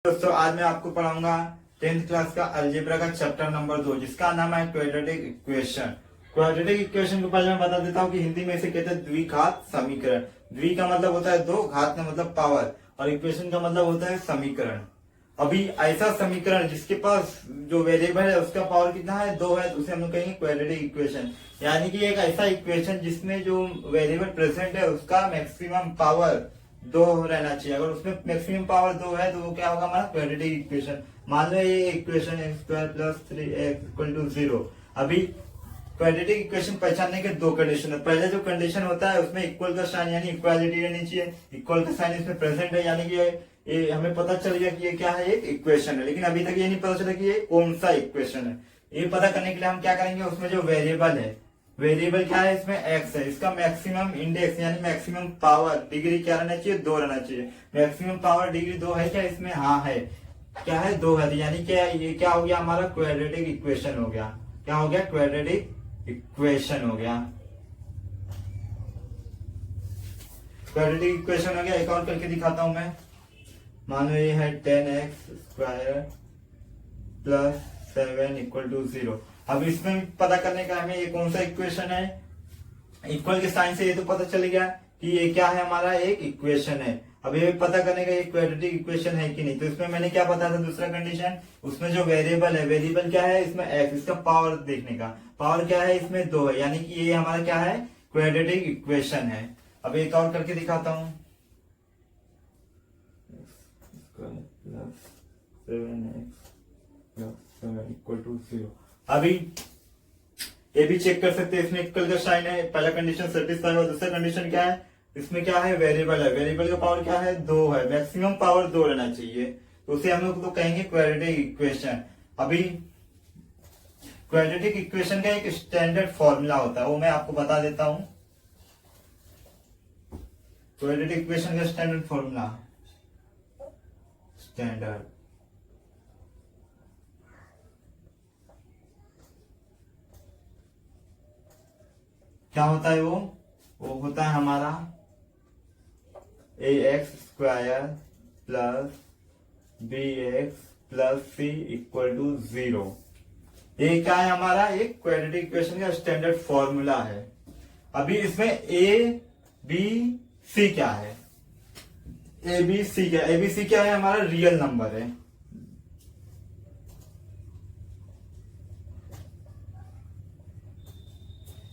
दोस्तों आज मैं आपको पढ़ाऊंगा 10th क्लास का अलजेब्रा का चैप्टर नंबर 2 जिसका नाम है क्वाड्रेटिक इक्वेशन। क्वाड्रेटिक इक्वेशन को पहले मैं बता देता हूँ कि हिंदी में इसे कहते हैं द्विघात समीकरण। द्वि का मतलब होता है दो, घात का मतलब पावर और इक्वेशन का मतलब होता है समीकरण। अभी ऐसा समीकरण जिसके पास जो वेरिएबल है उसका पावर कितना है, 2 है, तो उसे हम लोग कहेंगे क्वाड्रेटिक इक्वेशन। यानी कि एक ऐसा इक्वेशन जिसमें जो वेरिएबल प्रेजेंट है उसका मैक्सिमम पावर 2 रहना चाहिए। अगर उसमें मैक्सिमम पावर 2 है तो वो क्या होगा हमारा क्वाड्रेटिक इक्वेशन। मान लो ये equation x square plus 3x equal to 0। अभी क्वाड्रेटिक इक्वेशन पहचानने के दो कंडीशन है। पहले जो कंडीशन होता है उसमें इक्वल का साइन यानी इक्वालिटी रहनी चाहिए। इक्वल का साइन इसमें प्रेजेंट है यानी कि ये हमें पता चल गया कि ये क्या है, एक इक्वेशन है। लेकिन अभी तक ये नहीं पता चला कि ये कौन सा इक्वेशन है। ये पता करने के लिए हम क्या करेंगे, उसमें जो वेरिएबल है, वेरिएबल क्या है, इसमें x है, इसका मैक्सिमम इंडेक्स यानी मैक्सिमम पावर डिग्री क्या रहना चाहिए, 2 रहना चाहिए। मैक्सिमम पावर डिग्री 2 है क्या इसमें, हाँ है। क्या है, 2 है, यानी क्या ये क्या हो गया हमारा क्वाड्रेटिक इक्वेशन हो गया। क्या हो गया, क्वाड्रेटिक इक्वेशन हो गया। क्वाड्रेटिक इक्वेशन हो गया। एक और करके दिखाता हूं मैं। मान लो ये है 10x square plus 7 equal to 0। अब इसमें पता करने का हमें ये कौन सा इक्वेशन है। इक्वल के साइन से ये तो पता चल गया कि ये क्या है, हमारा एक इक्वेशन है। अब ये पता करने का ये क्वाड्रेटिक इक्वेशन है कि नहीं, तो इसमें मैंने क्या बताया था दूसरा कंडीशन, उसमें जो वेरिएबल है, वेरिएबल क्या है इसमें x, इसका पावर देखने का, पावर क्या है इसमें 2 है, यानी कि ये हमारा क्या है, क्वाड्रेटिक इक्वेशन है। अब एक और करके दिखाता हूं। 7x+7 equal to 0। अभी ये भी चेक कर सकते हैं, इसमें इक्वल का साइन है, पहला कंडीशन सेटिस्फाई हुआ। दूसरा कंडीशन क्या है, इसमें क्या है, वेरिएबल है, वेरिएबल का पावर क्या है, 2 है, मैक्सिमम पावर 2 रहना चाहिए, तो उसे हम लोग तो कहेंगे क्वाड्रेटिक इक्वेशन। अभी क्वाड्रेटिक इक्वेशन का एक स्टैंडर्ड फॉर्मूला होता है, वो मैं आपको बता देता हूं। क्वाड्रेटिक इक्वेशन का स्टैंडर्ड फॉर्मूला, स्टैंडर्ड क्या होता है, वो होता है हमारा ax square plus bx plus c equal to 0। ये क्या है हमारा, एक क्वाड्रेटिक इक्वेशन का स्टैंडर्ड फॉर्मूला है। अभी इसमें a b c क्या है, a b c क्या है, a b c क्या है, हमारा रियल नंबर है।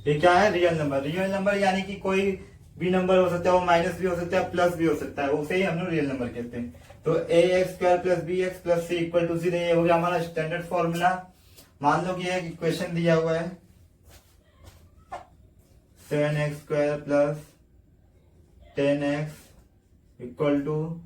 ये क्या है, रियल नंबर। रियल नंबर यानी कि कोई भी नंबर हो सकता है, वो माइनस भी हो सकता है, प्लस भी हो सकता है, उसे ही हम लोग रियल नंबर कहते हैं। तो ax square plus bx plus c equal to 0, ये हो गया हमारा स्टैंडर्ड फॉर्मूला। मान लो कि एक इक्वेशन दिया हुआ है 7x square plus 10x equal to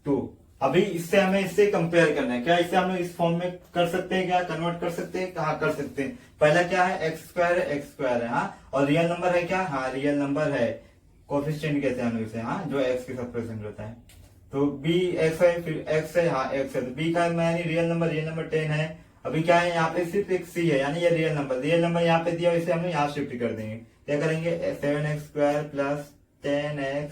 2। अभी इससे हमें इससे कंपेयर करना है। क्या इसे हम लोग इस फॉर्म में कर सकते हैं, क्या कन्वर्ट कर सकते हैं, कहाँ कर सकते हैं। पहला क्या है, एक्स स्क्वायर है, एक्स स्क्वायर है, हाँ, और रियल नंबर है क्या, हाँ रियल नंबर है। कोफिशिएंट कहते हैं हम लोग इसे, हाँ, जो एक्स के साथ प्रेजेंट रहता है। तो बी एक्स है, फिर एक्स है, हाँ एक्स है, तो बी का यानी रियल नंबर 10 है। अभी क्या है, यहाँ पे सिर्फ एक सी है, यानी ये रियल नंबर यहाँ पे दिया, इसे हम लोग यहाँ शिफ्ट कर देंगे। क्या करेंगे, 7x square plus 10x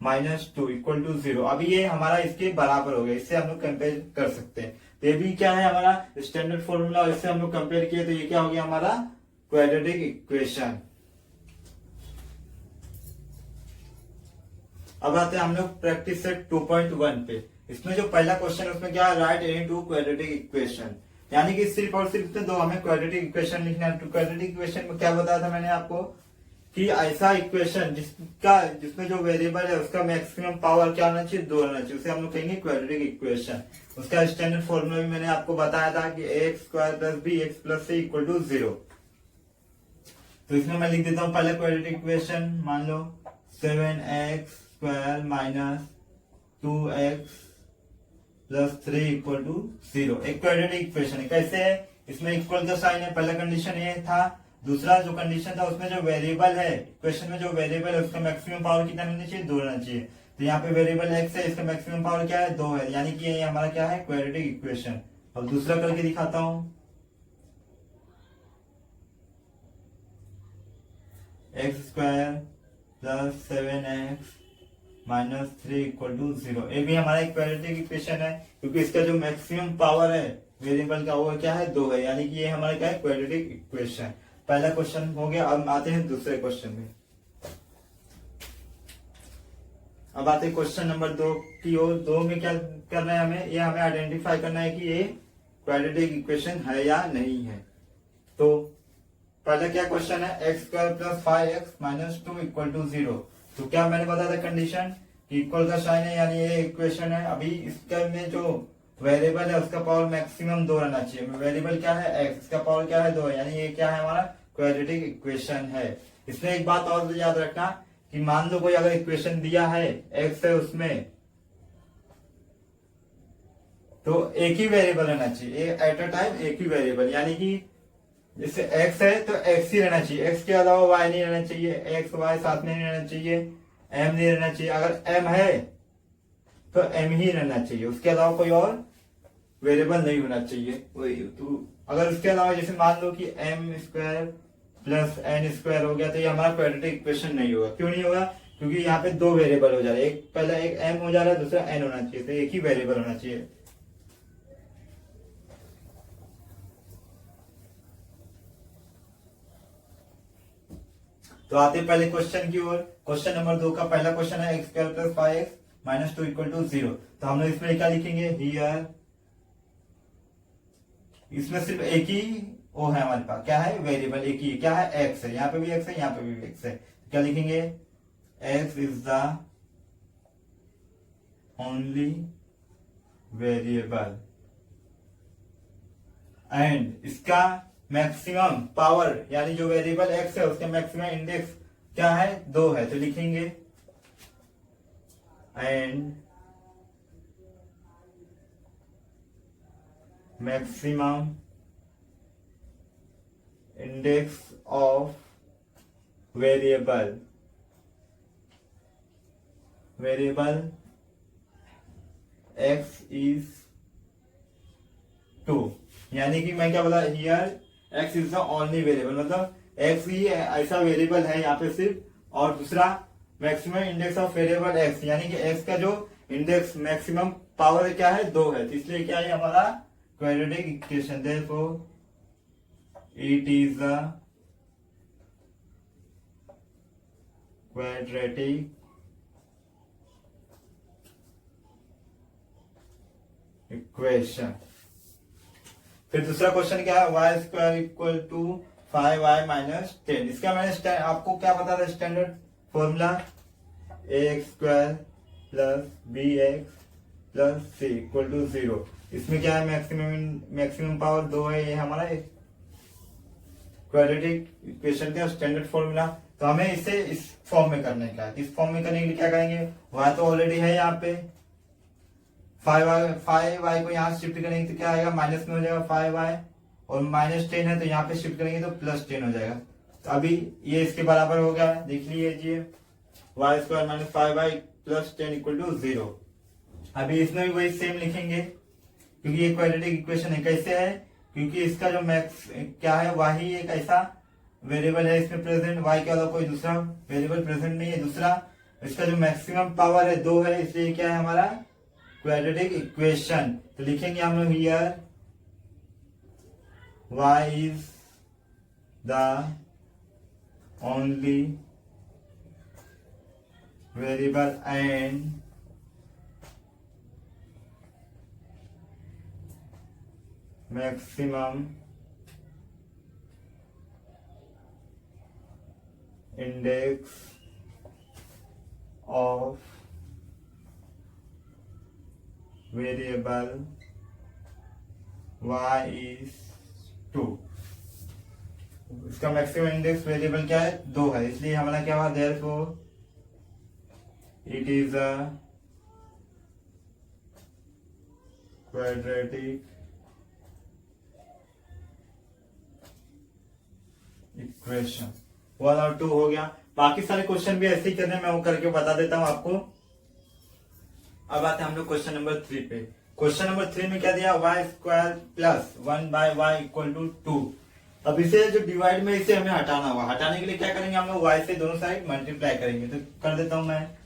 minus 2 equal to 0। अभी ये हमारा इसके बराबर हो गया, इससे हम लोग कंपेयर कर सकते हैं। तो ये भी क्या है हमारा स्टैंडर्ड फॉर्मूला, इससे हम लोग कंपेयर किए तो ये क्या हो गया हमारा क्वाड्रेटिक इक्वेशन। अब आते हैं हम लोग प्रैक्टिस सेट 2.1 पे। इसमें जो पहला क्वेश्चन है उसमें क्या है, right any two quadratic equation, यानी कि सिर्फ और सिर्फ दो हमें क्वाड्रेटिक इक्वेशन लिखना है। क्वाड्रेटिक इक्वेशन में क्या बताया था मैंने आपको कि ऐसा इक्वेशन जिसमें जो वेरिएबल है उसका मैक्सिमम पावर क्या होना चाहिए, 2 होना चाहिए, उसे हम लोग कहेंगे क्वाड्रेटिक इक्वेशन। उसका स्टैंडर्ड फॉर्मूला भी मैंने आपको बताया था कि x square plus B x plus C equal to 0। तो इसमें मैं लिख देता हूं पहले क्वाड्रेटिक इक्वेशन। मान लो 7x square minus 2x plus 3 equal to 0, एक क्वाड्रेटिक इक्वेशन है। कैसे है, इसमें इक्वल का साइन है, पहला कंडीशन ये था। दूसरा जो कंडीशन था उसमें जो वेरिएबल है, इक्वेशन में जो वेरिएबल है उसका मैक्सिमम पावर कितना होना चाहिए, 2 होना चाहिए। तो यहाँ पे वेरिएबल x है, इसका मैक्सिमम पावर क्या है, 2 है, यानी कि ये हमारा क्या है, क्वाड्रेटिक इक्वेशन। अब दूसरा करके दिखाता हूं। X square plus 7x -3 = 0। ये भी हमारा एक क्वाड्रेटिक इक्वेशन है, क्योंकि इसका जो मैक्सिमम पावर है वेरिएबल का वो क्या है 2 है, यानी कि ये हमारा क्या है क्वाड्रेटिक इक्वेशन। पहला क्वेश्चन हो गया। अब आते हैं दूसरे क्वेश्चन में। अब आते हैं क्वेश्चन नंबर 2 की ओर। 2 में क्या करना है हमें, ये हमें आइडेंटिफाई करना है कि ये क्वाड्रेटिक इक्वेशन है या नहीं है। तो पहला क्या क्वेश्चन है, x² + 5x - 2 = 0। तो क्या मैंने बताया था कंडीशन, इक्वल का साइन है यानी ये इक्वेशन है। अभी इसका में जो वेरिएबल है उसका पावर मैक्सिमम 2 रहना चाहिए। वेरिएबल क्या है x, इसका पावर क्या है 2 है, यानी ये क्या है हमारा क्वाड्रेटिक इक्वेशन है। इसमें एक बात और याद रखना कि मान लो कोई अगर इक्वेशन दिया है x है उसमें, तो एक ही वेरिएबल रहना चाहिए एट अ टाइम, एक ही वेरिएबल, यानी कि जैसे x है तो x ही रहना चाहिए, x के अलावा y नहीं रहना चाहिए, x y साथ में नहीं रहना चाहिए, m नहीं रहना चाहिए। अगर m है तो m ही रहना चाहिए, उसके अलावा कोई और वेरिएबल नहीं होना चाहिए। वही तो अगर उसके अलावा जैसे मान लो कि m² + n² हो गया, तो ये हमारा क्वाड्रेटिक इक्वेशन नहीं होगा। क्यों नहीं होगा, क्योंकि यहाँ पे 2 वेरिएबल हो जा रहे हैं, एक पहला एक m हो जा रहा है, दूसरा n होना चाहिए, तो एक ही वेरिएबल होना चाहिए। तो आते पहले क्वेश्चन की ओर। क्वेश्चन नंबर 2 का पहला क्वेश्चन है x² + 5x - 2 = 0। तो हम लोग इसमें क्या लिखेंगे, हियर, इसमें सिर्फ एक ही वो है हमारे पास, क्या है वेरिएबल एक ही, क्या है x है, यहाँ पे भी x है, यहाँ पे भी x है। क्या लिखेंगे, x is the only variable and इसका मैक्सिमम पावर, यानी जो वेरिएबल x है उसके मैक्सिमम इंडेक्स क्या है 2 है, तो लिखेंगे and maximum index of variable x is 2। यानी कि मैं क्या बोला, here x is the only variable, मतलब x ही ऐसा वेरिएबल है यहाँ पे सिर्फ, और दूसरा maximum index of variable x, यानी कि x का जो इंडेक्स मैक्सिमम पावर क्या है 2 है, तो इसलिए क्या है हमारा quadratic equation. Therefore it is the quadratic equation. फिर दूसरा क्वेश्चन क्या है, y² = 5y - 10। इसका मैंने आपको क्या बता था standard formula, ax² + bx + c = 0। इसमें क्या है मैक्सिमम पावर 2 है, ये हमारा क्वाड्रेटिक इक्वेशन का स्टैंडर्ड फॉर्मूला। तो हमें इसे इस फॉर्म में करने का है। इस फॉर्म में करने के लिए क्या करेंगे, y तो ऑलरेडी है यहाँ पे, 5y को यहाँ शिफ्ट करेंगे तो क्या आएगा, माइनस में हो जाएगा 5y, और -10 है तो यहाँ पे शिफ्ट करेंगे तो +10 हो जाएगा। तो अभी ये इसके बराबर हो गया, देख लीजिए, y² - 5y + 10 = 0। अभी इसमें भी वही सेम लिखेंगे, क्योंकि ये क्वाड्रेटिक इक्वेशन है। कैसे है, क्योंकि इसका जो मैक्स क्या है, वही एक ऐसा वेरिएबल है इसमें प्रेजेंट, y के अलावा कोई दूसरा वेरिएबल प्रेजेंट नहीं है। दूसरा इसका जो मैक्सिमम पावर है 2 है, इसलिए क्या है हमारा क्वाड्रेटिक इक्वेशन। तो लिखेंगे हम लोग here y is the only variable and maximum index of variable y is 2। इसका मैक्सिमम इंडेक्स वेरिएबल क्या है 2 है, इसलिए हमारा क्या हुआ, therefore it is a quadratic equation. 1 और 2 हो गया। बाकी सारे क्वेश्चन भी ऐसे ही करने, मैं वो करके बता देता हूं आपको। अब आते हैं हम लोग क्वेश्चन नंबर 3 पे। क्वेश्चन नंबर 3 में क्या दिया, y² + 1/y = 2। अब इसे जो डिवाइड में इसे हमें हटाना होगा। हटाने के लिए क्या करेंगे हम लोग, y से दोनों साइड मल्टीप्लाई करेंगे। तो कर देता हूं मैं,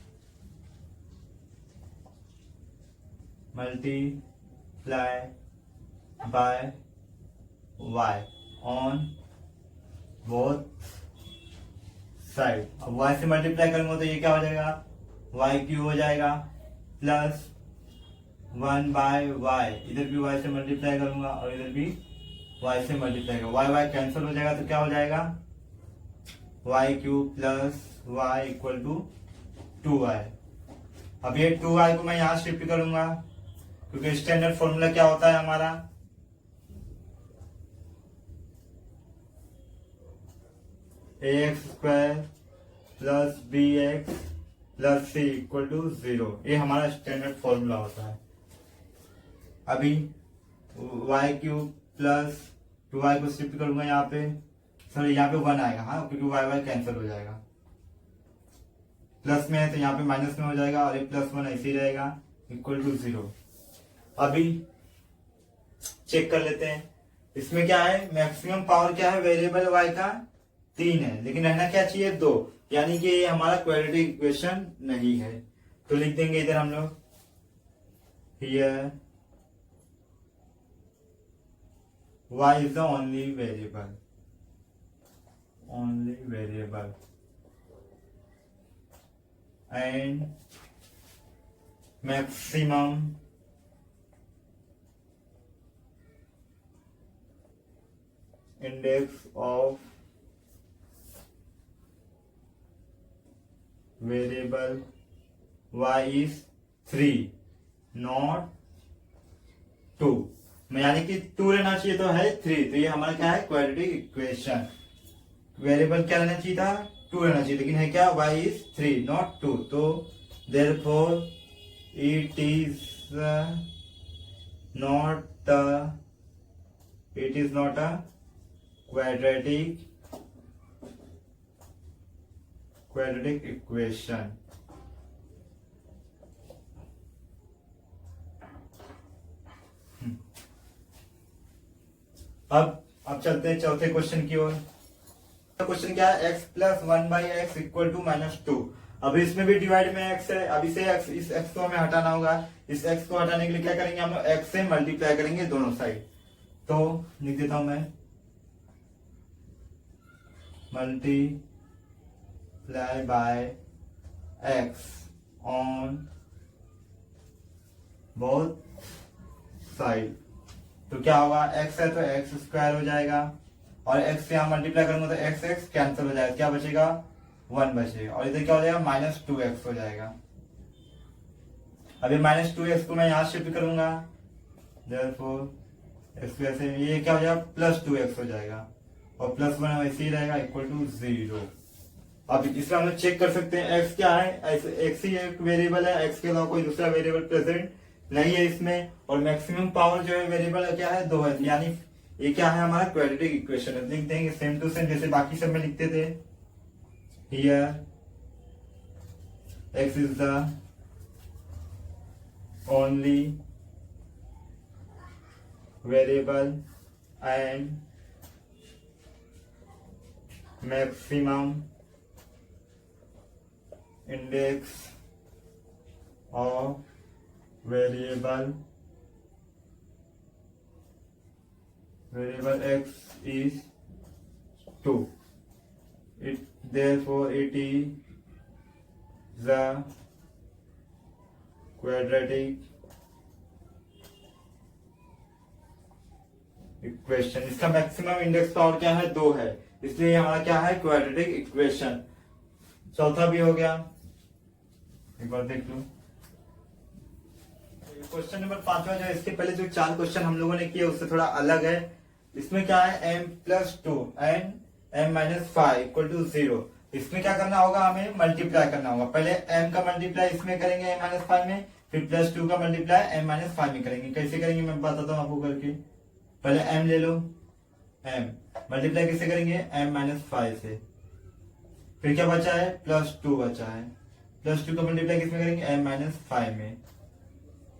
multiply by Y on both side. अब y से मल्टीप्लाई करूंगा तो ये क्या हो जाएगा, वाई क्यू हो जाएगा प्लस 1/y, इधर भी y से मल्टीप्लाई करूंगा और इधर भी y से मल्टीप्लाई करूंगा, y y कैंसिल हो जाएगा तो क्या हो जाएगा, Y Q plus Y equal to 2y। अब ये 2y को मैं यहां शिफ्ट करूंगा क्योंकि स्टैंडर्ड फॉर्मूला क्या होता है हमारा, ax² plus bx plus c equal to 0, ये हमारा स्टैंडर्ड फॉर्मूला होता है। अभी वाई क्यूब प्लस 2y को शिफ्ट करूंगा यहाँ पे, सॉरी यहाँ पे 1 आएगा, हाँ क्योंकि वाई वाई कैंसिल हो जाएगा, प्लस में है तो यहाँ पे माइनस में हो जाएगा और ये +1 ऐसे ही रहेगा इक्वल टू 0। अभी चेक कर लेते हैं, इसमें क्या है, मैक्सिमम पावर क्या है वेरिएबल y का 3 है, लेकिन रहना क्या चाहिए 2, यानी कि ये हमारा क्वाड्रेटिक इक्वेशन नहीं है। तो लिख देंगे इधर हम लोग, here y is the only variable and maximum index of variable y is 3 not 2, यानी कि 2 रहना चाहिए तो है 3, तो ये हमारा क्या है क्वाड्रेटिक इक्वेशन। वेरिएबल क्या रहना चाहिए था, 2 रहना चाहिए, लेकिन है क्या y is 3 not 2, तो therefore it is not a quadratic equation। अब चलते हैं चौथे क्वेश्चन की ओर। क्वेश्चन क्या है, x plus 1/x equal to -2। अभी इसमें भी डिवाइड में x है, अभी से x, इस x को हमें हटाना होगा, इस x को हटाने के लिए क्या करेंगे हम लोग, x से मल्टीप्लाई करेंगे दोनों साइड। तो लिख देता हूं मैं, multiply bye x on both side. तो क्या होगा, x है तो x² हो जाएगा और x से यहां मल्टीप्लाई करूंगा तो x कैंसिल हो जाएगा, क्या बचेगा 1 बचेगा, और इधर क्या हो जाएगा -2x हो जाएगा। अभी -2x को मैं यहां शिफ्ट करूंगा, therefore x से ये क्या हो जाएगा +2x हो जाएगा और +1 वैसे ही रहेगा इक्वल टू 0। अब इसमें हम लोग चेक कर सकते हैं x क्या है, x ही एक वेरिएबल है, x के अलावा कोई दूसरा वेरिएबल प्रेजेंट नहीं है इसमें, और मैक्सिमम पावर जो है वेरिएबल क्या है 2 है, यानी ये क्या है हमारा क्वाड्रेटिक इक्वेशन है। लिख देंगे सेम टू सेम जैसे बाकी सब में लिखते थे, here x is the only variable and maximum index of variable x is 2, therefore it is the quadratic equation. इसका मैक्सिमम इंडेक्स पावर क्या है 2 है, इसलिए हमारा क्या है क्वाड्रेटिक इक्वेशन। चौथा भी हो गया, एक बार देख लो क्वेश्चन नंबर 5वां जो है, इसके पहले जो 4 क्वेश्चन हम लोगों ने किए उससे थोड़ा अलग है। इसमें क्या है m+2 and m-5 equal to 0। इसमें क्या करना होगा, हमें मल्टीप्लाई करना होगा, पहले m का मल्टीप्लाई इसमें करेंगे m-5 में, फिर +2 का मल्टीप्लाई m-5 में करेंगे। कैसे करेंगे मैं बताता हूँ आपको करके, पहले m ले लो, m मल्टीप्लाई किससे करेंगे m-5 से, फिर क्या बचा है +2 बचा है, +2 का मल्टीप्लाई किसमें करेंगे m-5 में,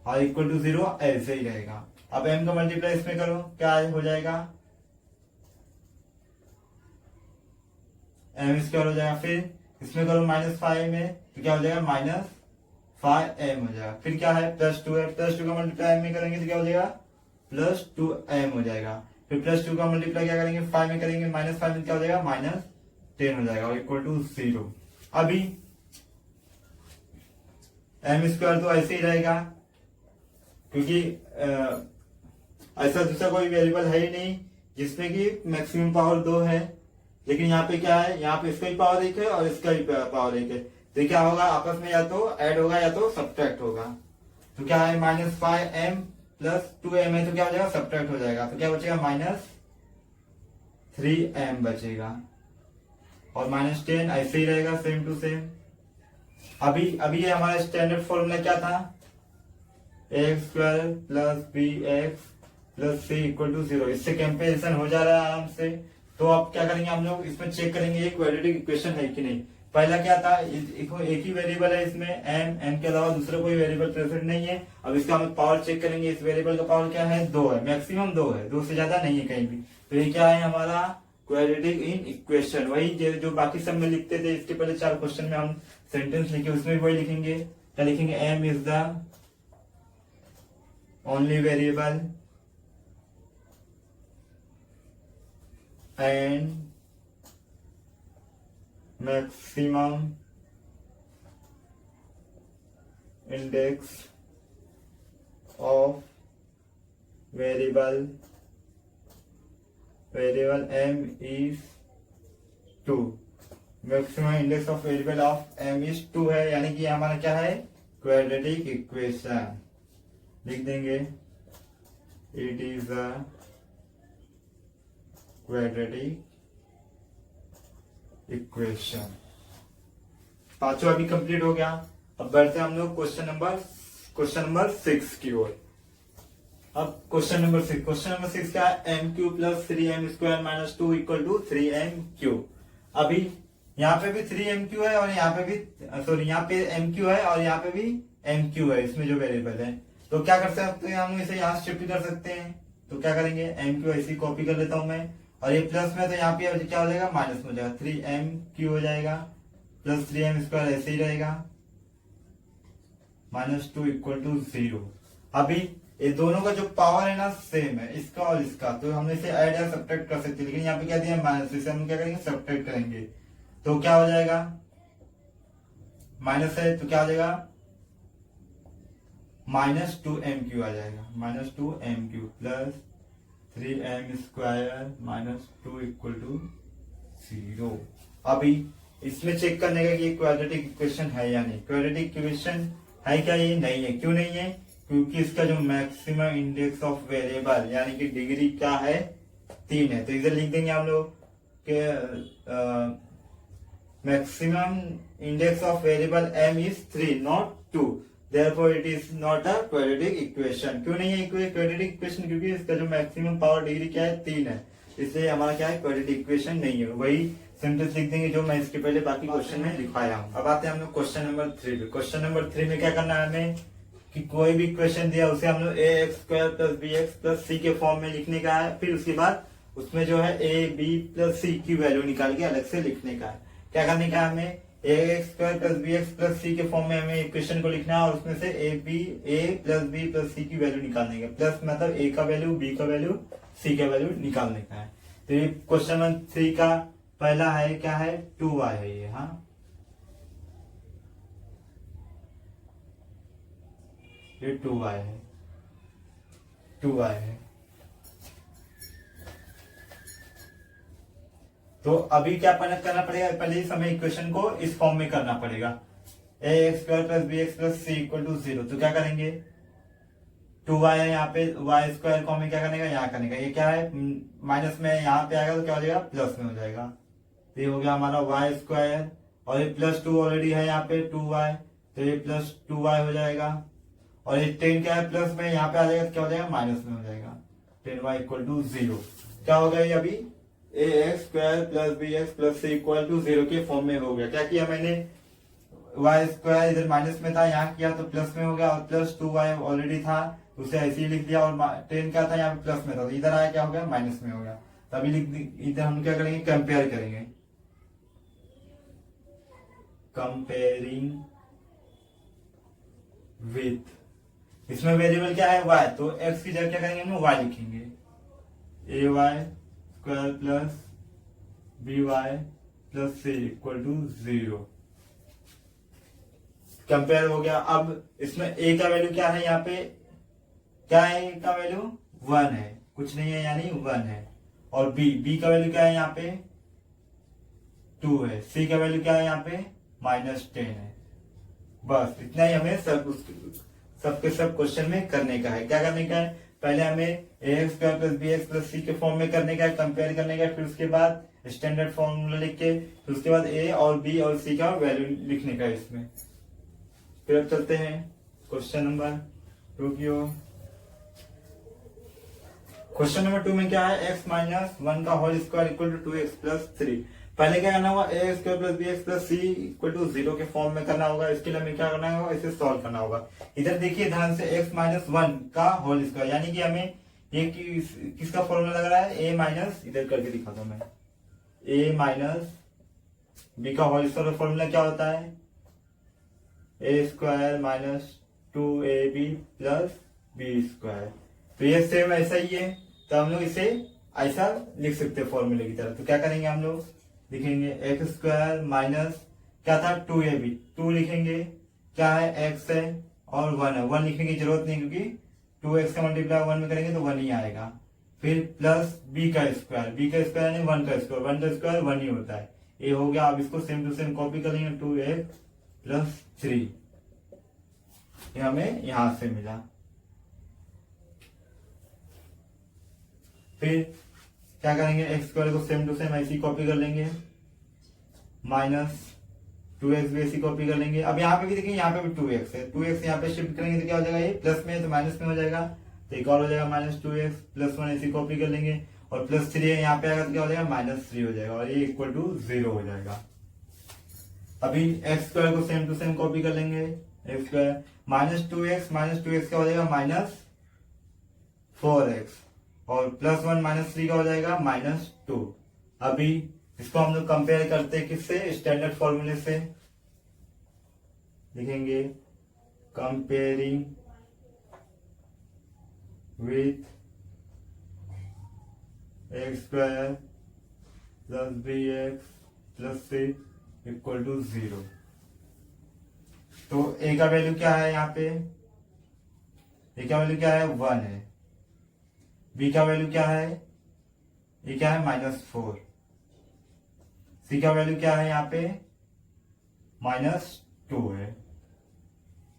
और इक्वल टू 0 ऐसे ही रहेगा। अब m का मल्टीप्लाई इसमें करो, क्या हो जाएगा m² हो जाएगा, फिर इसमें करो -5 में तो क्या हो जाएगा 5m हो जाएगा। फिर क्या है प्लस 2 है, प्लस 2 का मल्टीप्लाई m में करेंगे तो क्या हो जाएगा प्लस 2m हो जाएगा। फिर प्लस 2 का मल्टीप्लाई क्या करेंगे 5 में करेंगे, माइनस 5 में क्या हो जाएगा -10 हो जाएगा और इक्वल टू 0। अभी m स्क्वायर तो ऐसे ही रहेगा क्योंकि ऐसा दूसरा कोई वेरिएबल है ही नहीं जिसमें कि मैक्सिमम पावर 2 है। लेकिन यहाँ पे क्या है, यहाँ पे इसका ही पावर 1 है और इसका ही पावर 1 है, तो क्या होगा आपस में या तो ऐड होगा या तो सब्ट्रैक्ट होगा। तो क्या है -5m प्लस 2m है तो क्या हो जाएगा सब्ट्रैक्ट हो जाएगा, तो क्या बचेगा -3m बचेगा और -10 ऐसे ही रहेगा सेम टू सेम। अभी ये हमारा स्टैंडर्ड फॉर्मूला क्या था, X square plus B x plus C equal to 0, इससे कंपेरिजन हो जा रहा है आराम से। तो अब क्या करेंगे हम लोग इसमें चेक करेंगे ये क्वाड्रेटिक इक्वेशन है कि नहीं। पहला क्या था, एक ही वेरिएबल है इसमें m के अलावा दूसरा कोई वेरिएबल प्रेजेंट नहीं है। अब इसका हम पावर चेक करेंगे, इस वेरिएबल का पावर क्या है 2 है, मैक्सिमम 2 है, 2 से ज्यादा नहीं है कहीं भी। तो ये क्या है हमारा क्वाड्रेटिक इन इक्वेशन, वही जो बाकी सब में लिखते थे इसके पहले 4 क्वेश्चन में हम सेंटेंस लिखे उसमें भी वही लिखेंगे। क्या लिखेंगे, m is the only variable and maximum index of variable m is 2। Maximum index of variable of m is 2 है, यानी कि हमारा क्या है क्वाड्रेटिक इक्वेशन। लिख देंगे it is a quadratic equation. पांचों अभी कंप्लीट हो गया। अब बढ़ते हैं हम लोग क्वेश्चन नंबर 6 की ओर। अब क्वेश्चन नंबर 6 क्या है, m Q plus 3m square minus 2 equal to 3m Q. अभी यहाँ पे भी 3m क्यू है और यहाँ पे भी सॉरी यहाँ पे m क्यू है और यहाँ पे भी m क्यू है, इसमें जो वेरिएबल है। तो क्या कर सकते हैं हम, इसे यहाँ शिफ्ट कर सकते हैं। तो क्या करेंगे, m क्यू ऐसी कॉपी कर लेता हूं मैं, और ये प्लस में तो यहाँ पे क्या हो जाएगा माइनस में हो जाएगा, 3m क्यू हो जाएगा प्लस 3m स्क्वायर ऐसे ही रहेगा -2 इक्वल टू 0। अभी ये दोनों का जो पावर है ना सेम है, इसका और इसका, तो हमने इसे ऐड या सब्ट्रैक्ट कर सकते हैं। लेकिन यहाँ पे क्या दिया माइनस, इसे हम क्या करेंगे सब्ट्रैक्ट करेंगे। तो क्या हो जाएगा, माइनस है तो क्या हो जाएगा -2m क्यू आ जाएगा, -2m Q plus 3m square -2 equal to 0। अभी इसमें चेक करने का कि क्वाड्रेटिक इक्वेशन है या नहीं। क्वाड्रेटिक इक्वेशन है क्या, ये नहीं है। क्यों नहीं है, क्योंकि इसका जो मैक्सिमम इंडेक्स ऑफ वेरिएबल यानी कि डिग्री क्या है 3 है। तो इधर लिख देंगे हम लोग के maximum index of variable m is 3 not 2, therefore it is not a quadratic equation। क्यों नहीं है क्वाड्रेटिक इक्वेशन, क्योंकि इसका जो मैक्सिमम पावर डिग्री क्या है 3 है, इसलिए हमारा क्या है क्वाड्रेटिक इक्वेशन नहीं है। वही सेंटेंस लिख देंगे जो मैं इसके पहले बाकी क्वेश्चन में लिखवाया हूँ। अब आते हैं हम लोग क्वेश्चन नंबर 3 पे। क्वेश्चन नंबर 3 में क्या करना है हमें कि कोई भी इक्वेशन दिया उसे हम लोग ax square plus B x plus C के फॉर्म में लिखने का है। फिर उसके बाद उसमें जो है a b प्लस सी की वैल्यू निकाल के अलग से लिखने का है। क्या करने का है हमें, ax square plus B x plus C के फॉर्म में हमें इक्वेशन को लिखना है और उसमें से a प्लस बी प्लस सी की वैल्यू निकालने का, प्लस मतलब a का वैल्यू, b का वैल्यू, c का वैल्यू निकालने का है। तो ये क्वेश्चन नंबर 3 का पहला है क्या है 2y है ये, हाँ ये 2y है, 2y है। तो अभी क्या करना पड़ेगा, पहले इस हमें इक्वेशन को इस फॉर्म में करना पड़ेगा, ax square plus B x plus C equal to 0। तो क्या करेंगे 2y है यहाँ पे, y स्क्वायर को हमें क्या करने का यहाँ करने का, ये क्या है माइनस में यहाँ पे आएगा तो क्या हो जाएगा प्लस में हो जाएगा। तो ये हो गया हमारा y स्क्वायर और ये प्लस 2 ऑलरेडी है यहाँ पे 2y, तो ये प्लस 2y हो जाएगा और ये 10 क्या है प्लस में यहाँ पे आ जाएगा तो क्या हो जाएगा माइनस में हो जाएगा, 10y इक्वल टू 0। क्या हो गया ये अभी ax square plus B x plus C equal to 0 के फॉर्म में हो गया। क्या किया मैंने, y स्क्वायर इधर माइनस में था यहाँ किया तो प्लस में हो गया और प्लस 2y ऑलरेडी था उसे ऐसे ही लिख दिया और 10 क्या था यहाँ पे प्लस में था तो इधर आया क्या हो गया माइनस में हो गया। तभी इधर हम क्या करेंगे कंपेयर करेंगे, कंपेयरिंग विथ, इसमें वेरिएबल क्या है y, तो x की जगह क्या करेंगे हम y लिखेंगे, A Y square plus B Y plus C equal to 0। Compare हो गया। अब इसमें a का वैल्यू क्या है, यहाँ पे क्या है, a का वैल्यू 1 है, कुछ नहीं है यानी 1 है। और b का वैल्यू क्या है यहाँ पे 2 है, c का वैल्यू क्या है यहाँ पे -10 है। बस इतना ही हमें सबके सब क्वेश्चन में करने का है। क्या करने का है, पहले हमें ax square plus B x plus C के फॉर्म में करने का है, कंपेयर करने का है, फिर उसके बाद स्टैंडर्ड फॉर्मूला लिख के, फिर उसके बाद a और b और c का वैल्यू लिखने का है इसमें। फिर अब चलते हैं क्वेश्चन नंबर 2 की ओर। क्वेश्चन नंबर 2 में क्या है, x माइनस 1 का whole square equal to 2x plus 3। पहले क्या करना होगा, A square plus B x plus C equal to 0 के फॉर्म में करना होगा। इसके लिए हमें क्या करना होगा, इसे सॉल्व करना होगा। इधर देखिए ध्यान से, x माइनस 1 का होल स्क्वायर, यानी कि हमें ये किसका फॉर्मूला लग रहा है, a माइनस, इधर करके दिखाता हूं मैं, a माइनस बी का होल स्क्वायर का फॉर्मूला क्या होता है, A square minus 2ab plus B square. तो ये सेम ऐसा ही है, तो हम लोग इसे ऐसा लिख सकते हैं फॉर्मूले की तरह। तो क्या करेंगे हम लोग, लिखेंगे एक्स स्क्वायर माइनस क्या था 2ab, 2 लिखेंगे, क्या है x है और 1 है, 1 लिखने की जरूरत नहीं क्योंकि 2x का मल्टीप्लाई 1 में करेंगे तो 1 ही आएगा। फिर प्लस b का स्क्वायर यानी 1 का स्क्वायर 1 ही होता है, ये हो गया। अब इसको सेम टू सेम कॉपी कर लेंगे, 2x प्लस 3, ये हमें यहां से मिला। फिर क्या करेंगे, एक्स स्क्वायर को सेम टू सेम ऐसी कॉपी कर लेंगे, माइनस 2x भी ऐसी कॉपी कर लेंगे। अब यहाँ पे भी देखिए, यहाँ पे भी 2x है, 2x यहाँ पे शिफ्ट करेंगे तो क्या हो जाएगा, ये प्लस में है तो माइनस में हो जाएगा, तो एक और हो जाएगा माइनस 2x प्लस 1 ऐसी कॉपी कर लेंगे, और प्लस 3 है यहाँ पे आएगा तो क्या हो जाएगा -3 हो जाएगा, और ये इक्वल टू 0 हो जाएगा। अभी एक्स स्क्वायर को सेम टू सेम कॉपी कर लेंगे, एक्स स्क्वायर -2x क्या हो जाएगा -4x, और प्लस 1 -3 का हो जाएगा -2। अभी इसको हम लोग कंपेयर करते हैं किससे, स्टैंडर्ड फॉर्मूले से, लिखेंगे comparing with X square plus B x plus C equal to 0। तो a का वैल्यू क्या है, यहाँ पे a का वैल्यू क्या है 1 है, b का वैल्यू क्या है, ये क्या है -4, c का वैल्यू क्या है यहाँ पे -2 है।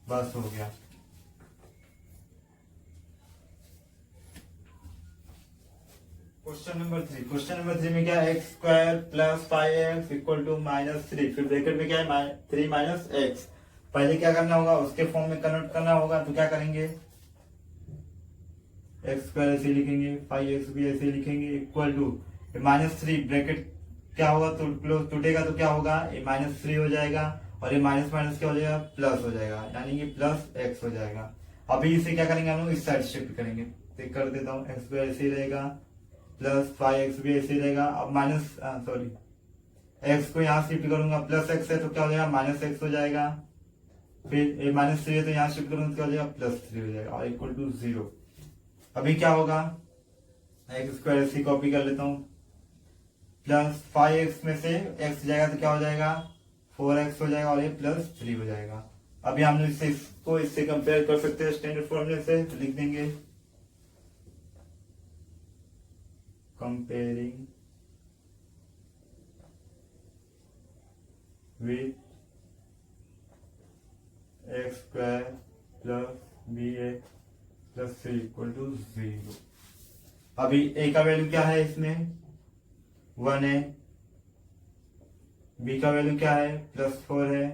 बस हो गया। क्वेश्चन नंबर 3 में क्या है, X square plus 5x equal to -3, फिर ब्रैकेट में क्या है 3 माइनस एक्स। पहले क्या करना होगा, उसके फॉर्म में कन्वर्ट करना होगा, तो क्या करेंगे, एक्स स्क्वायर ऐसे लिखेंगे, 5x भी ऐसे लिखेंगे, इक्वल टू -3, ब्रैकेट क्या होगा तो टूटेगा तो क्या होगा, ये -3 हो जाएगा, और ये माइनस माइनस क्या हो जाएगा प्लस हो जाएगा, यानी कि प्लस x हो जाएगा। अभी इसे क्या करेंगे हम लोग, इस साइड शिफ्ट करेंगे, तो कर देता हूँ, एक्स स्क्वायर ऐसे ही रहेगा, प्लस 5x भी ऐसे ही रहेगा। अब x को यहाँ शिफ्ट करूंगा, प्लस x है तो क्या हो जाएगा -x हो जाएगा, फिर ये -3 है तो यहाँ शिफ्ट करूंगा तो क्या हो जाएगा +3 हो जाएगा, और इक्वल टू 0। अभी क्या होगा, एक्स स्क्वायर ऐसी कॉपी कर लेता हूँ, प्लस 5x में से x जाएगा तो क्या हो जाएगा 4x हो जाएगा, और ये +3 हो जाएगा। अभी हम लोग इसको इससे कंपेयर कर सकते हैं स्टैंडर्ड फॉर्मूले से, तो लिख देंगे comparing with X square plus B x plus C equal to 0। अभी a का वैल्यू क्या है, इसमें 1 है, b का वैल्यू क्या है +4 है,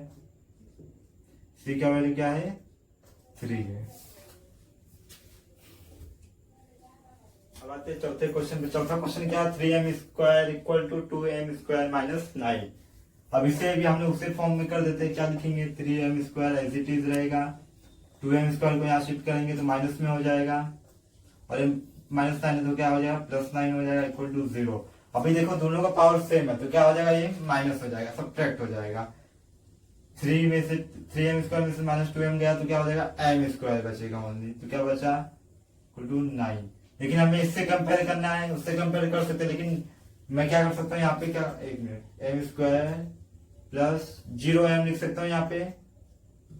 c का वैल्यू क्या है 3 है। अब आते हैं चौथे क्वेश्चन पे। चौथा क्वेश्चन क्या है, 3m square equal to 2m square -9। अब इसे भी हम लोग उसे फॉर्म में कर देते हैं, क्या लिखेंगे, 3m square as it is रहेगा, 2m स्क्वायर को यहाँ शिफ्ट करेंगे तो माइनस में हो जाएगा, और -9 है तो क्या हो जाएगा +9 हो जाएगा, इक्वल टू 0। अभी देखो दोनों का पावर सेम है तो क्या हो जाएगा, ये माइनस हो जाएगा, सब्ट्रैक्ट हो जाएगा। 3 में से 3m² में से -2m गया तो क्या हो जाएगा m² बचेगा ओनली, तो क्या बचा इक्वल टू 9। लेकिन हमें इससे कंपेयर करना है, उससे कंपेयर कर सकते हैं, लेकिन मैं क्या कर सकता हूँ यहाँ पे, क्या एक मिनट, m² प्लस 0m लिख सकता हूँ यहाँ पे,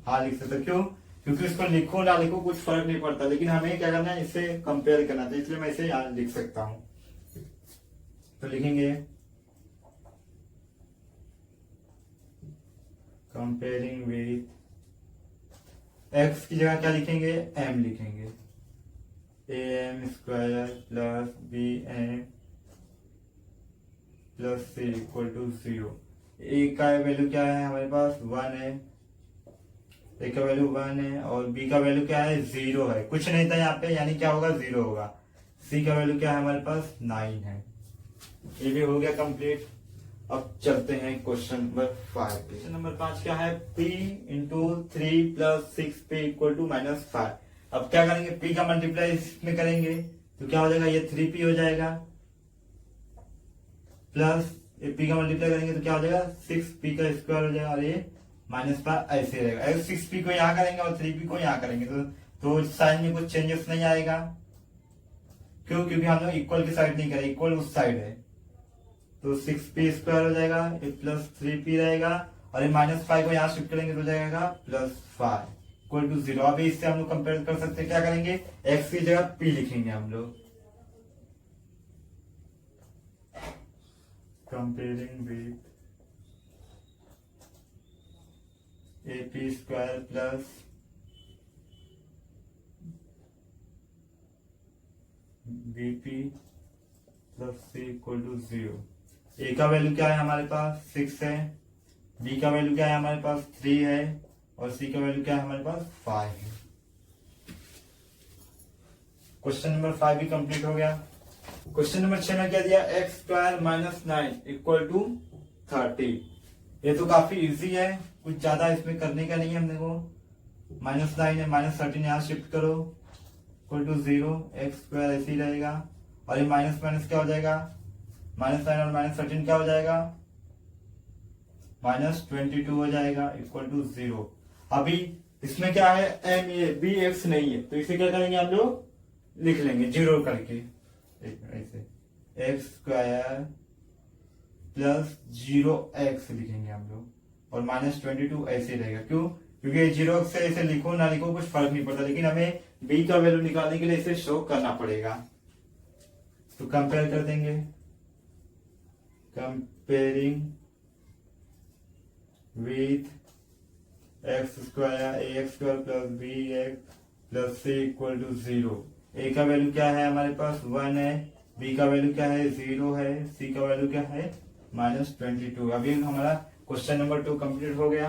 हाँ लिख सकता हूँ। क्यों? क्योंकि इसको लिखो ना लिखो कुछ फर्क नहीं पड़ता, लेकिन हमें क्या करना है, इससे कंपेयर करना था, इसलिए मैं इसे यहाँ लिख सकता हूँ। तो लिखेंगे कंपेयरिंग विथ, x की जगह क्या लिखेंगे, m लिखेंगे, am² plus bm plus c equal to 0। a का वैल्यू क्या है हमारे पास 1 है, a का वैल्यू 1 है और b का वैल्यू क्या है 0 है, कुछ नहीं था यहाँ पे, यानी क्या होगा 0 होगा। c का वैल्यू क्या है हमारे पास 9 है। ये भी हो गया कंप्लीट। अब चलते हैं क्वेश्चन नंबर 5 पे। क्वेश्चन नंबर 5 क्या है, p into 3 plus 6p equal to -5। अब क्या करेंगे, p का मल्टीप्लाई इसमें करेंगे तो क्या हो जाएगा, ये 3p हो जाएगा, प्लस p का मल्टीप्लाई करेंगे तो क्या हो जाएगा 6p का स्क्वायर हो जाएगा, और ये -5 ऐसे रहेगा। अगर 6p को यहाँ करेंगे और 3p को यहाँ करेंगे तो साइन में कुछ चेंजेस नहीं आएगा। क्यों? क्योंकि हम लोग इक्वल की साइड नहीं करें, इक्वल उस साइड है, तो 6p² हो जाएगा, ये प्लस 3p रहेगा, और ये -5 को यहाँ शिफ्ट करेंगे तो हो जाएगा +5 इक्वल टू 0। अभी इससे हम लोग कंपेयर कर सकते हैं, क्या करेंगे, x की जगह p लिखेंगे हम लोग, comparing with ap² plus bp plus c equal to 0। a का वैल्यू क्या है हमारे पास 6 है, b का वैल्यू क्या है हमारे पास 3 है, और c का वैल्यू क्या है हमारे पास 5 है। क्वेश्चन नंबर 5 भी कंप्लीट हो गया। क्वेश्चन नंबर 6 में क्या दिया, x² - 9 इक्वल टू 30। ये तो काफी इजी है, कुछ ज्यादा इसमें करने का नहीं है हमने को। -9 है, -13 यहाँ शिफ्ट करो इक्वल टू 0, x² ऐसे ही रहेगा, और ये माइनस माइनस क्या हो जाएगा, -9 और -13 क्या हो जाएगा, -22 हो जाएगा इक्वल टू 0। अभी इसमें क्या है, m ये b x नहीं है, तो इसे क्या करेंगे हम लोग, लिख लेंगे 0 करके, ऐसे x² प्लस 0x लिखेंगे हम लोग, और -22 ऐसे रहेगा। क्यों? क्योंकि 0 से ऐसे लिखो ना लिखो कुछ फर्क नहीं पड़ता, लेकिन हमें b का वैल्यू निकालने के लिए इसे शो करना पड़ेगा। तो कंपेयर कर देंगे, comparing with x² ax² plus bx plus c equal to 0। a का वैल्यू क्या है हमारे पास 1 है, b का वैल्यू क्या है 0 है, c का वैल्यू क्या है -22। अभी हमारा क्वेश्चन नंबर 2 कंप्लीट हो गया।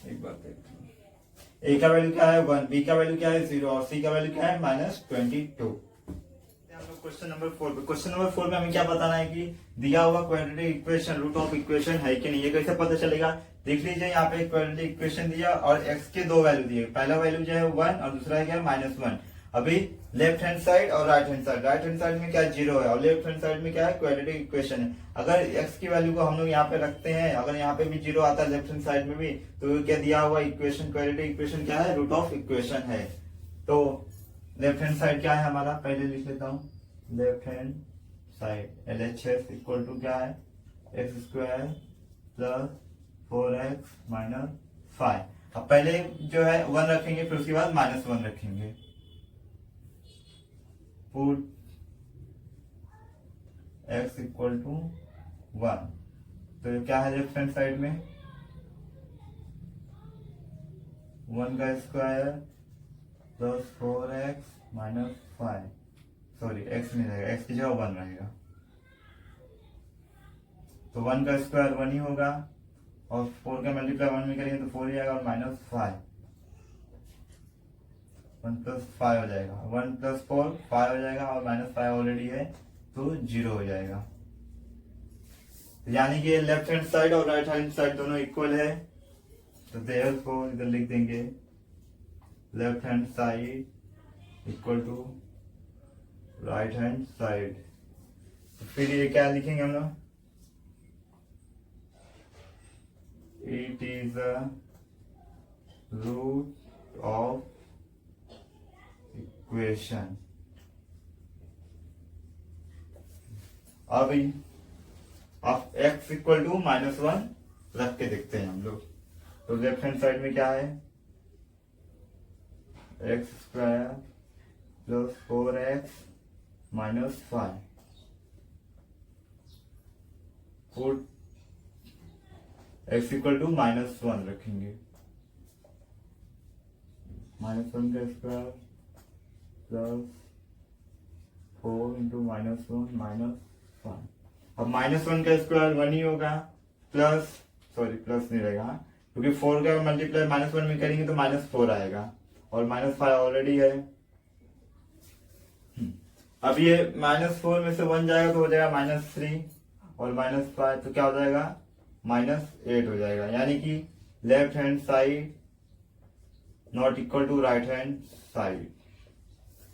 एक बार देखते हैं, a का वैल्यू क्या है 1, b का वैल्यू क्या है 0, और c का वैल्यू क्या है -22। हम लोग क्वेश्चन नंबर 4 पे। क्वेश्चन नंबर 4 में हमें क्या बताना है कि दिया हुआ quadratic equation root of equation है कि नहीं, ये कैसे पता चलेगा। देख लीजिए यहाँ पे क्वाड्रेटिक इक्वेशन दिया और x के दो वैल्यू दिए, पहला वैल्यू जो है 1 और दूसरा है क्या -1। अभी लेफ्ट हैंड साइड और right hand side, right hand side में क्या 0 है और लेफ्ट हैंड साइड में क्या है क्वाड्रेटिक इक्वेशन है। अगर x की वैल्यू को हम लोग यहाँ पे रखते हैं, अगर यहाँ पे भी 0 आता है लेफ्ट हैंड साइड में भी, तो क्या दिया हुआ इक्वेशन क्वाड्रेटिक इक्वेशन क्या है, रूट ऑफ इक्वेशन है। तो लेफ्ट हैंड साइड क्या है हमारा, पहले लिख लेता हूँ, left hand side LHS equal to क्या है, x² प्लस 4x - 5। अब पहले जो है 1 रखेंगे, फिर उसके बाद -1 रखेंगे। पुट x इक्वल टू 1, तो क्या है लेफ्ट हैंड साइड में 1 का square plus 4x - 5, sorry x नहीं रहेगा, x की जगह 1 रहेगा, तो 1 का स्क्वायर 1 ही होगा, और 4 का मल्टीप्लाई 1 में करेंगे तो 4 ही आएगा, और -5, 1 + 5 हो जाएगा, 1 + 4 5 हो जाएगा, और -5 ऑलरेडी है तो 0 हो जाएगा। यानी कि लेफ्ट हैंड साइड और राइट हैंड साइड दोनों इक्वल है, तो देयरफॉर इधर लिख देंगे left hand side equal to right hand side. तो फिर ये क्या लिखेंगे हम लोग, it is a root of equation. अभी अब x इक्वल टू -1 रख के देखते हैं हम लोग। तो लेफ्ट हैंड साइड में क्या है, x² plus 4x minus 5 put x equal to -1 रखेंगे, -1 का स्क्वायर प्लस 4 इंटू -1 -5। अब -1 का स्क्वायर 1 ही होगा, प्लस नहीं रहेगा क्योंकि 4 का मल्टीप्लाई -1 में करेंगे तो -4 आएगा और -5 ऑलरेडी है। अब ये -4 में से 1 जाएगा तो हो जाएगा -3 और -5 तो क्या हो जाएगा -8 हो जाएगा। यानी कि left hand side not equal to right hand side.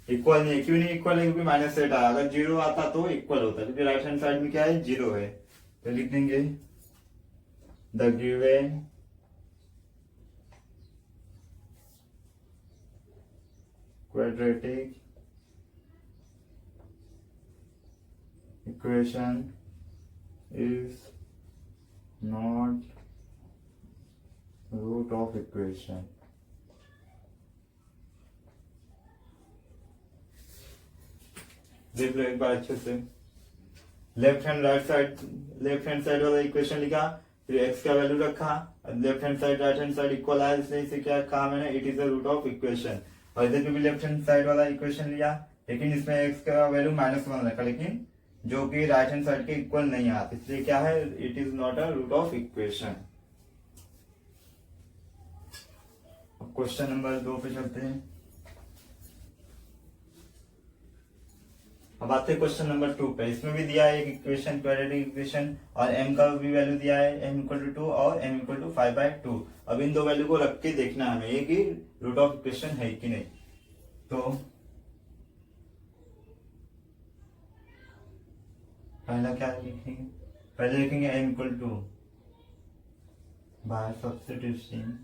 Equal नहीं है, क्यों नहीं इक्वल है, क्योंकि -8 आया। अगर 0 आता तो इक्वल होता, क्योंकि राइट हैंड साइड में क्या है 0 है। तो लिख देंगे the given quadratic equation is not root of equation। देख लो एक बार अच्छे से, लेफ्ट हैंड साइड वाला इक्वेशन लिखा, फिर x का वैल्यू रखा, left hand side right hand side equal आया, इसलिए इसे क्या कहा मैंने, it is the root of equation. और इधर पे भी लेफ्ट हैंड साइड वाला इक्वेशन लिया, लेकिन इसमें x का वैल्यू -1 रखा, लेकिन जो कि राइट हैंड साइड के इक्वल नहीं आता, इसलिए क्या है, it is not a root of equation. अब क्वेश्चन नंबर 2 पे चलते हैं। अब आते हैं क्वेश्चन नंबर 2 पे। इसमें भी दिया है एक इक्वेशन, क्वाड्रेटिक इक्वेशन, और m का भी वैल्यू दिया है, m इक्वल टू 2 और m इक्वल टू 5/2। अब इन दो वैल्यू को रख के देखना है हमें ये कि रूट ऑफ इक्वेशन है कि नहीं। तो पहला क्या लिखेंगे, पहले लिखेंगे m equal to by substitution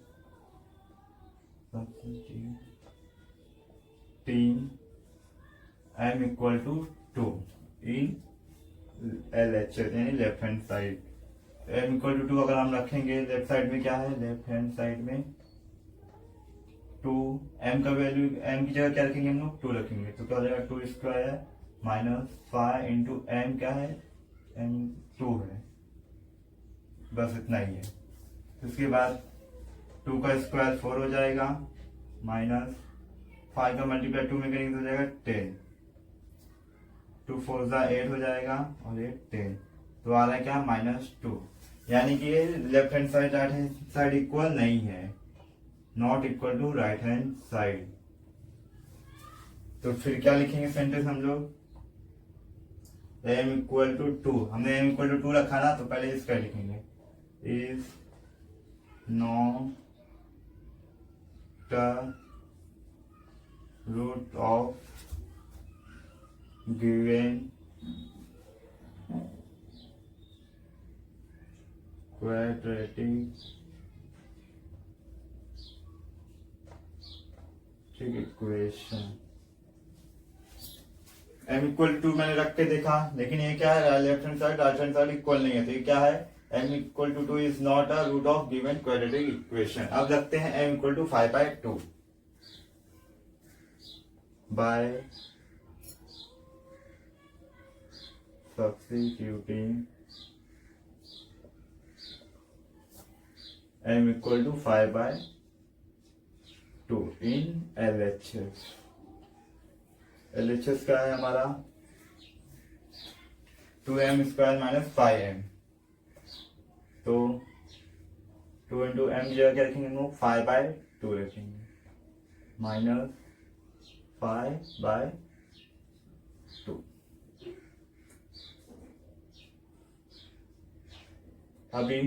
m equal to 2 in LHS यानी left hand side. m equal to 2 अगर हम रखेंगे, लेफ्ट साइड में क्या है, लेफ्ट हैंड साइड में 2, m का वैल्यू, m की जगह क्या रखेंगे हम लोग 2 रखेंगे, तो क्या हो जाएगा 2 स्क्वायर -5 इंटू m क्या है, m 2 है, बस इतना ही है। उसके बाद 2 का स्क्वायर 4 हो जाएगा, -5 का मल्टीप्लाई 2 में करेंगे तो हो जाएगा 10, 2 4 8 हो जाएगा और ये 10, तो आ रहा है क्या -2। यानी कि left hand side right hand side equal नहीं है, not equal to right hand side. तो फिर क्या लिखेंगे सेंटेंस हम लोग, m इक्वल टू 2, हमने m इक्वल टू 2 रखा ना, तो पहले इसका लिखेंगे, is not the root of given quadratic equation. m equal to मैंने रख के देखा, लेकिन ये क्या है, left hand side right hand side equal नहीं है, तो ये क्या है, m equal to 2 is not a root of given quadratic equation. अब रखते हैं m equal to 5/2 by substituting m equal to 5/2 in LHS। LHS क्या है हमारा, 2m स्क्वायर -5m, तो 2 इंटू m जगह क्या रखेंगे हम लोग, 5/2 रखेंगे, -5/2। अभी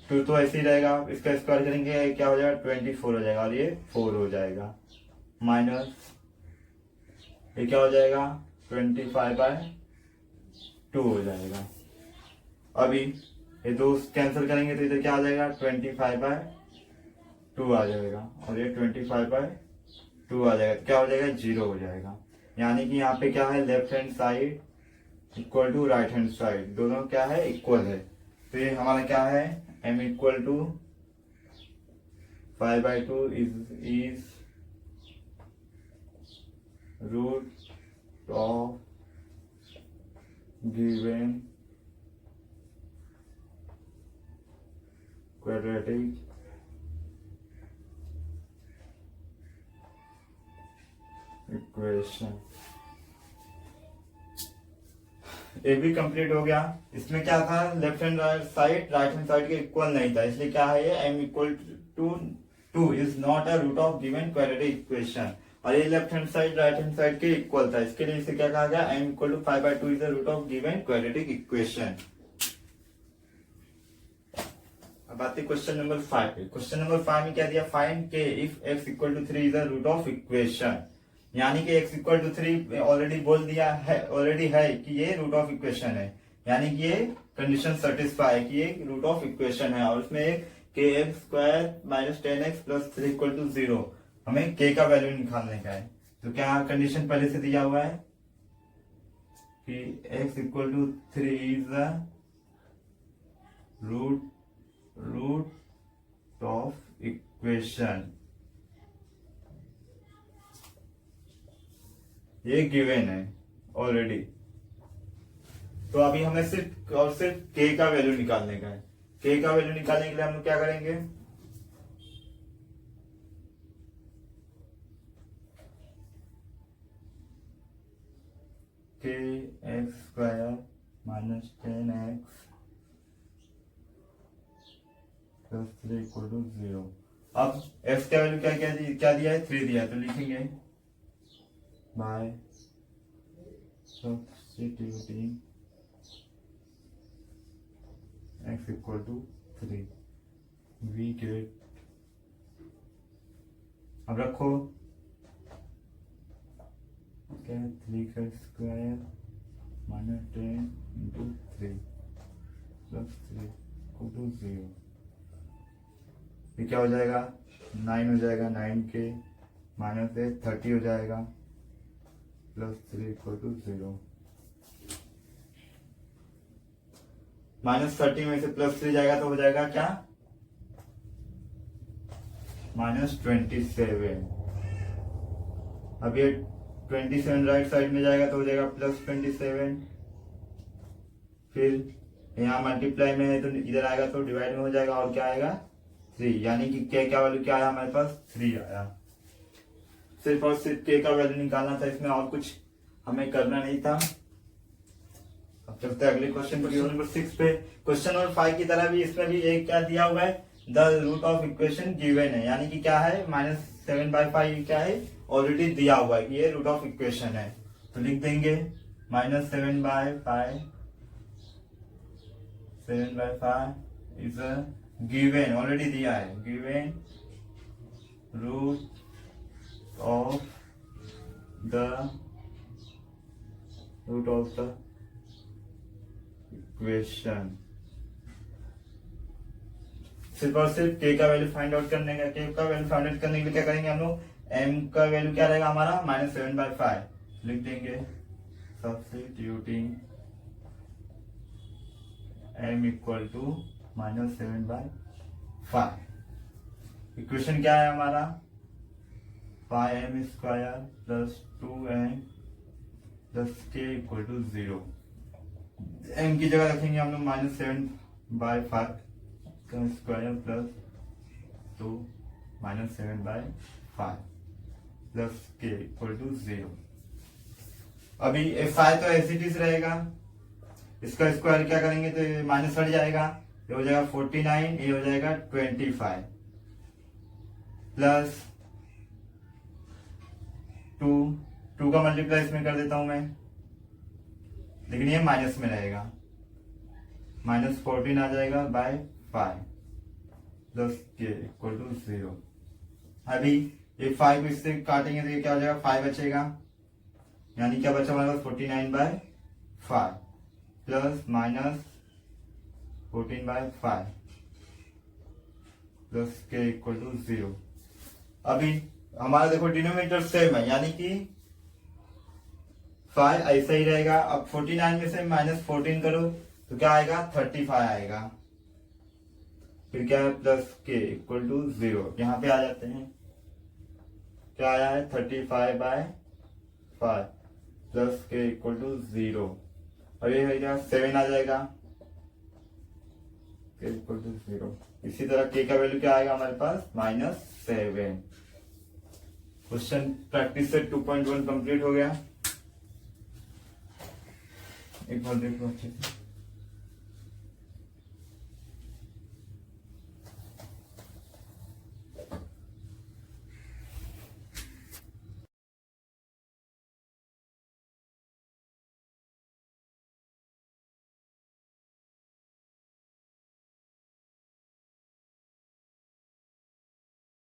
2 तो ऐसे ही रहेगा, इसका स्क्वायर करेंगे क्या हो जाएगा 24 हो जाएगा, और ये 4 हो जाएगा, माइनस ये क्या हो जाएगा 25/2 हो जाएगा। अभी ये दो कैंसिल करेंगे तो इधर क्या आ जाएगा 25/2 आ जाएगा और ये 25/2 आ जाएगा, क्या हो जाएगा 0 हो जाएगा। यानी कि यहाँ पे क्या है left hand side equal to right hand side, दोनों क्या है इक्वल है। तो ये हमारा क्या है m equal to 5/2 is root of given quadratic equation. ये भी कंप्लीट हो गया। इसमें क्या था left hand side right hand side के इक्वल नहीं था, इसलिए क्या है ये m equal to 2 is not a root of given quadratic equation. और ये left hand side right hand side के इक्वल था, इसके लिए इसे क्या कहा गया m equal to 5/2 is the root of given quadratic equation. अब आते क्वेश्चन नंबर 5 पे। क्वेश्चन नंबर 5 में क्या दिया find K if x equal to 3 is the root of equation. यानी कि x इक्वल टू 3 ऑलरेडी बोल दिया है, ऑलरेडी है कि ये रूट ऑफ इक्वेशन है, यानी कि ये कंडीशन सेटिस्फाई है कि ये रूट ऑफ इक्वेशन है। और उसमें एक kx² - 10x + 3 = 0 हमें k का वैल्यू निकालने का है। तो क्या कंडीशन पहले से दिया हुआ है कि x equal to 3 is the root of equation, ये गिवन है ऑलरेडी। तो अभी हमें सिर्फ और सिर्फ k का वैल्यू निकालने का है। k का वैल्यू निकालने के लिए हम लोग क्या करेंगे kx² - 10x + 3 = 0। अब x का वैल्यू क्या दिया है 3 दिया है, तो लिखेंगे by substituting x equal to 3 we get. अब रखो क्या 3 का स्क्वायर - 10 × 3 + 3 = 0। ये क्या हो जाएगा 9 हो जाएगा, 9 के - 30 हो जाएगा + 3 = 0। -30 में से +3 जाएगा तो हो जाएगा क्या -27। अब ये 27 राइट साइड में जाएगा तो हो जाएगा +27। फिर यहाँ मल्टीप्लाई में है तो इधर आएगा तो डिवाइड में हो जाएगा और क्या आएगा 3, यानी कि k का वैल्यू क्या आया हमारे पास 3 आया। सिर्फ और सिर्फ k का वैल्यू निकालना था, इसमें और कुछ हमें करना नहीं था। अब चलते हैं अगले क्वेश्चन पर, क्वेश्चन नंबर 6 पे। क्वेश्चन नंबर 5 की तरह भी इसमें भी एक क्या दिया हुआ है the root of equation given है, यानी कि क्या है -7/5 क्या है ऑलरेडी दिया हुआ है कि ये रूट ऑफ इक्वेशन है। तो लिख देंगे -7/5 इज अ गिवन, ऑलरेडी दिया है given root of the equation. सिर्फ और सिर्फ k का वैल्यू फाइंड आउट करने का, k का वैल्यू फाइंड आउट करने के लिए क्या करेंगे हम लोग m का वैल्यू क्या रहेगा हमारा -7/5 लिख देंगे substituting m equal to -7/5। Equation क्या है हमारा 5m² + 2m + k = 0। m की जगह रखेंगे हम लोग -7/5 का स्क्वायर + 2 -7/5 + k = 0। अभी फाइ तो एसिडिस रहेगा, इसका स्क्वायर क्या करेंगे तो माइनस हट जाएगा, ये हो जाएगा 49, ये हो जाएगा 25 प्लस 2 का मल्टीप्लाई इसमें कर देता हूं मैं, लेकिन ये माइनस में रहेगा, -14 आ जाएगा बाय 5 प्लस k = 0। अभी ये 5 को इससे काटेंगे तो ये क्या हो जाएगा 5 बचेगा, यानी क्या बचा हमारे पास 49/5 प्लस 14/5 प्लस के इक्वल टू 0। अभी हमारा देखो डिनोमिनेटर सेम है, यानी कि 5 ऐसा ही रहेगा। अब 49 में से -14 करो तो क्या आएगा, 35 आएगा। फिर क्या है, प्लस के इक्वल टू 0। यहाँ पे आ जाते हैं, क्या आया है, 35/5 प्लस के इक्वल टू 0। और ये है क्या, 7 आ जाएगा, के इक्वल टू 0। इसी तरह के का वैल्यू क्या आएगा हमारे पास, -7। क्वेश्चन प्रैक्टिस से 2.1 कंप्लीट हो गया। एक बार देखो अच्छे से।